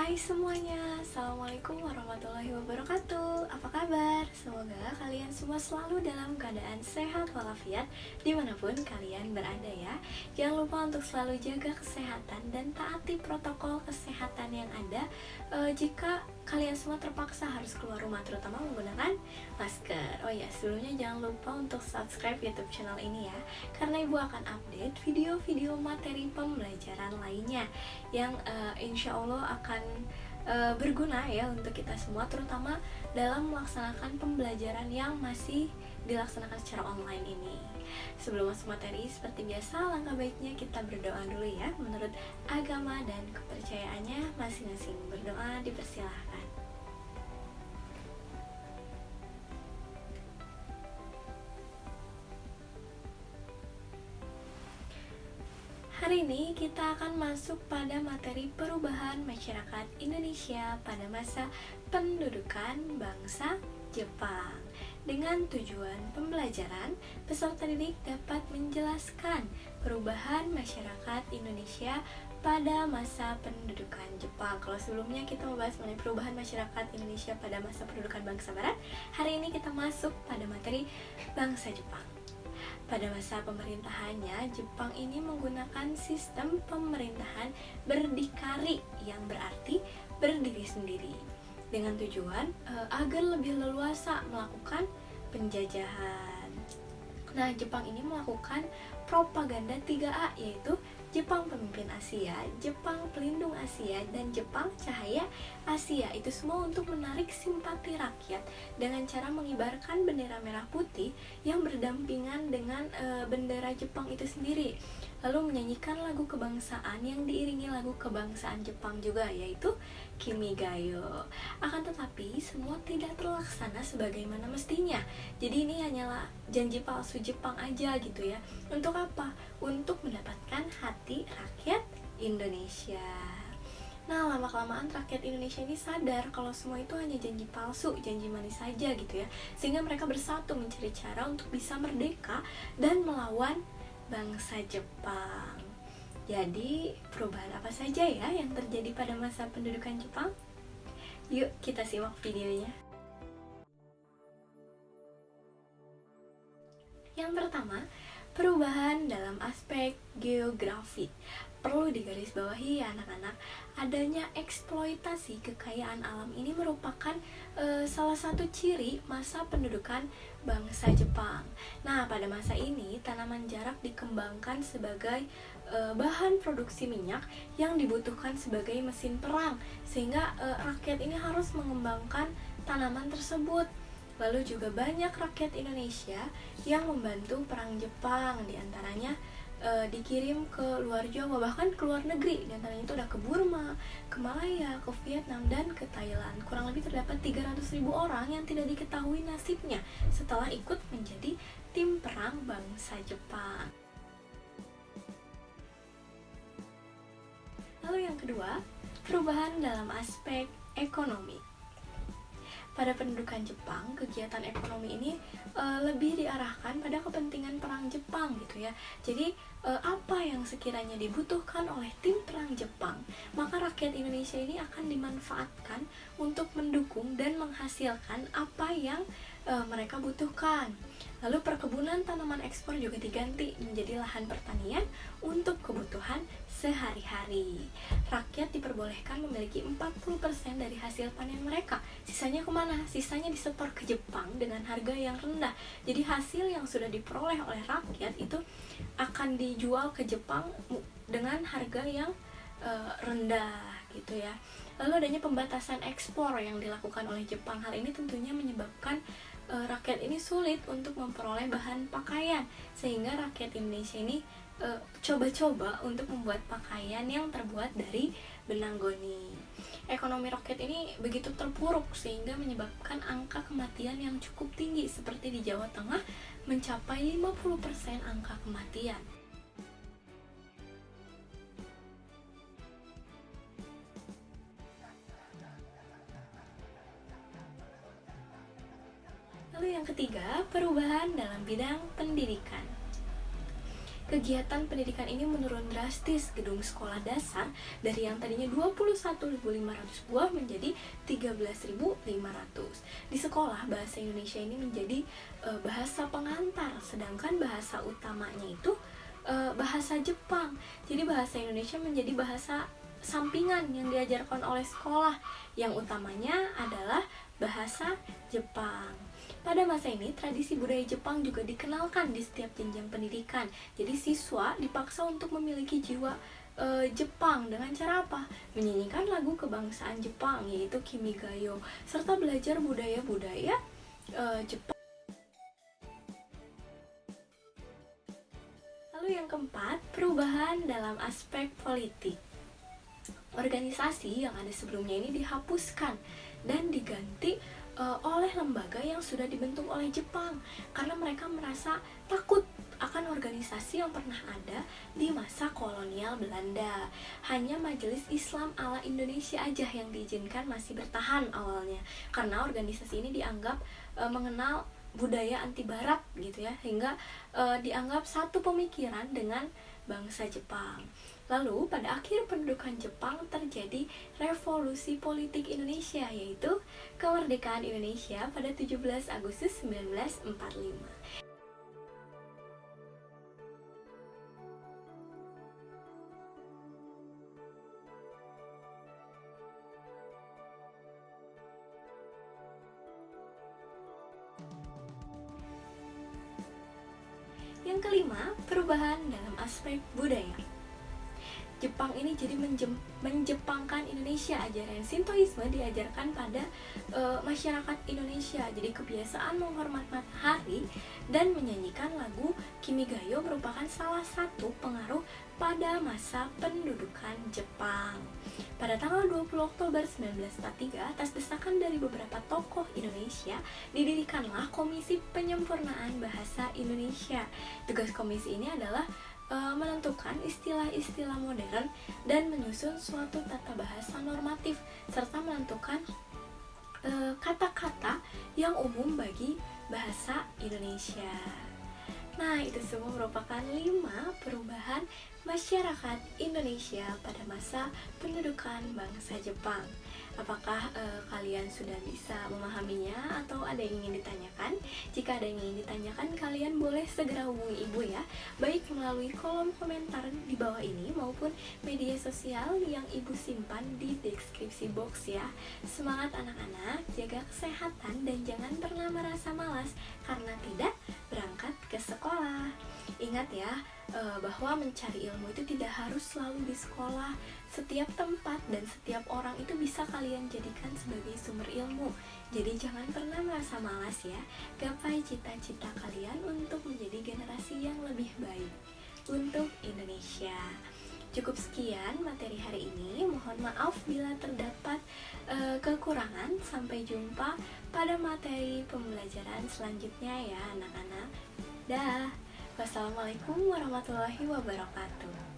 Hai semuanya, Assalamualaikum warahmatullahi wabarakatuh. Apa kabar? Semoga kalian semua selalu dalam keadaan sehat walafiat dimanapun kalian berada ya. Jangan lupa untuk selalu jaga kesehatan dan taati protokol kesehatan yang ada jika kalian semua terpaksa harus keluar rumah, terutama menggunakan masker. Oh ya, sebelumnya jangan lupa untuk subscribe YouTube channel ini ya, karena ibu akan update video-video materi pembelajaran lainnya yang insya Allah akan berguna ya untuk kita semua, terutama dalam melaksanakan pembelajaran yang masih dilaksanakan secara online ini. Sebelum masuk materi, seperti biasa langkah baiknya kita berdoa dulu ya, menurut agama dan kepercayaannya masing-masing. Berdoa dipersilahkan. Hari ini kita akan masuk pada materi perubahan masyarakat Indonesia pada masa pendudukan bangsa Jepang. Dengan tujuan pembelajaran, peserta didik dapat menjelaskan perubahan masyarakat Indonesia pada masa pendudukan Jepang. Kalau sebelumnya kita membahas mengenai perubahan masyarakat Indonesia pada masa pendudukan bangsa Barat, hari ini kita masuk pada materi bangsa Jepang. Pada masa pemerintahannya, Jepang ini menggunakan sistem pemerintahan berdikari yang berarti berdiri sendiri dengan tujuan agar lebih leluasa melakukan penjajahan. Nah, Jepang ini melakukan propaganda 3A, yaitu Jepang Pemimpin Asia, Jepang Pelindung Asia, dan Jepang Cahaya Asia. Itu semua untuk menarik simpati rakyat dengan cara mengibarkan bendera merah putih yang berdampingan dengan bendera Jepang itu sendiri. Lalu menyanyikan lagu kebangsaan yang diiringi lagu kebangsaan Jepang juga, yaitu Kimi Gayo. Akan tetapi semua tidak terlaksana sebagaimana mestinya. Jadi ini hanyalah janji palsu Jepang aja gitu ya. Untuk apa? Untuk mendapatkan hati rakyat Indonesia. Nah, lama-kelamaan rakyat Indonesia ini sadar kalau semua itu hanya janji palsu, janji manis saja gitu ya. Sehingga mereka bersatu mencari cara untuk bisa merdeka dan melawan bangsa Jepang. Jadi, perubahan apa saja ya yang terjadi pada masa pendudukan Jepang? Yuk, kita simak videonya. Yang pertama, perubahan dalam aspek geografi. Perlu digarisbawahi ya anak-anak, adanya eksploitasi kekayaan alam ini merupakan salah satu ciri masa pendudukan bangsa Jepang. Nah, pada masa ini tanaman jarak dikembangkan sebagai bahan produksi minyak yang dibutuhkan sebagai mesin perang, sehingga rakyat ini harus mengembangkan tanaman tersebut. Lalu juga banyak rakyat Indonesia yang membantu perang Jepang, diantaranya dikirim ke luar Jawa, bahkan ke luar negeri. Diantaranya itu ada ke Burma, ke Malaya, ke Vietnam, dan ke Thailand. Kurang lebih terdapat 300.000 orang yang tidak diketahui nasibnya setelah ikut menjadi tim perang bangsa Jepang. Lalu yang kedua, perubahan dalam aspek ekonomi. Pada pendudukan Jepang, kegiatan ekonomi ini lebih diarahkan pada kepentingan perang Jepang gitu ya. Jadi apa yang sekiranya dibutuhkan oleh tim perang Jepang, maka rakyat Indonesia ini akan dimanfaatkan untuk mendukung dan menghasilkan apa yang mereka butuhkan. Lalu perkebunan tanaman ekspor juga diganti menjadi lahan pertanian untuk kebutuhan sehari-hari. Rakyat diperbolehkan memiliki 40% dari hasil panen mereka. Sisanya kemana? Sisanya disetor ke Jepang dengan harga yang rendah. Jadi hasil yang sudah diperoleh oleh rakyat itu akan dijual ke Jepang dengan harga yang rendah gitu ya. Lalu adanya pembatasan ekspor yang dilakukan oleh Jepang. Hal ini tentunya menyebabkan rakyat ini sulit untuk memperoleh bahan pakaian, sehingga rakyat Indonesia ini coba-coba untuk membuat pakaian yang terbuat dari benang goni. Ekonomi rakyat ini begitu terpuruk sehingga menyebabkan angka kematian yang cukup tinggi, seperti di Jawa Tengah mencapai 50% angka kematian. Lalu yang ketiga, perubahan dalam bidang pendidikan. kegiatan pendidikan ini menurun drastis. Gedung sekolah dasar dari yang tadinya 21.500 buah menjadi 13.500. Di sekolah, bahasa Indonesia ini menjadi bahasa pengantar, sedangkan bahasa utamanya itu bahasa Jepang. Jadi bahasa Indonesia menjadi bahasa sampingan yang diajarkan oleh sekolah, yang utamanya adalah bahasa Jepang. Pada masa ini, tradisi budaya Jepang juga dikenalkan di setiap jenjang pendidikan. Jadi siswa dipaksa untuk memiliki jiwa Jepang dengan cara apa? Menyanyikan lagu kebangsaan Jepang, yaitu Kimigayo, serta belajar budaya-budaya Jepang. Lalu yang keempat, perubahan dalam aspek politik. Organisasi yang ada sebelumnya ini dihapuskan dan diganti oleh lembaga yang sudah dibentuk oleh Jepang, karena mereka merasa takut akan organisasi yang pernah ada di masa kolonial Belanda. Hanya Majelis Islam ala Indonesia aja yang diizinkan masih bertahan awalnya, karena organisasi ini dianggap mengenal budaya anti barat gitu ya, hingga dianggap satu pemikiran dengan bangsa Jepang. Lalu pada akhir pendudukan Jepang terjadi revolusi politik Indonesia, yaitu kemerdekaan Indonesia pada 17 Agustus 1945. Yang kelima, perubahan dalam aspek budaya. Jepang ini jadi menjepangkan Indonesia. Ajaran Shintoisme diajarkan pada masyarakat Indonesia. Jadi kebiasaan menghormat matahari dan menyanyikan lagu Kimigayo merupakan salah satu pengaruh pada masa pendudukan Jepang. Pada tanggal 20 Oktober 1943, atas desakan dari beberapa tokoh Indonesia, didirikanlah Komisi Penyempurnaan Bahasa Indonesia. Tugas komisi ini adalah menentukan istilah-istilah modern dan menyusun suatu tata bahasa normatif, serta menentukan kata-kata yang umum bagi bahasa Indonesia. Nah, itu semua merupakan 5 perubahan masyarakat Indonesia pada masa pendudukan bangsa Jepang. Apakah kalian sudah bisa memahaminya atau ada yang ingin ditanyakan? Jika ada yang ingin ditanyakan, kalian boleh segera hubungi ibu ya, baik melalui kolom komentar di bawah ini maupun media sosial yang ibu simpan di deskripsi box ya. Semangat anak-anak, jaga kesehatan dan jangan pernah merasa malas karena tidak berangkat ke sekolah. Ingat ya, bahwa mencari ilmu itu tidak harus selalu di sekolah. Setiap tempat dan setiap orang itu bisa kalian jadikan sebagai sumber ilmu. Jadi jangan pernah merasa malas ya. Gapai cita-cita kalian untuk menjadi generasi yang lebih baik untuk Indonesia. Cukup sekian materi hari ini. Mohon maaf bila terdapat kekurangan. Sampai jumpa pada materi pembelajaran selanjutnya ya anak-anak. Dah. Wassalamualaikum warahmatullahi wabarakatuh.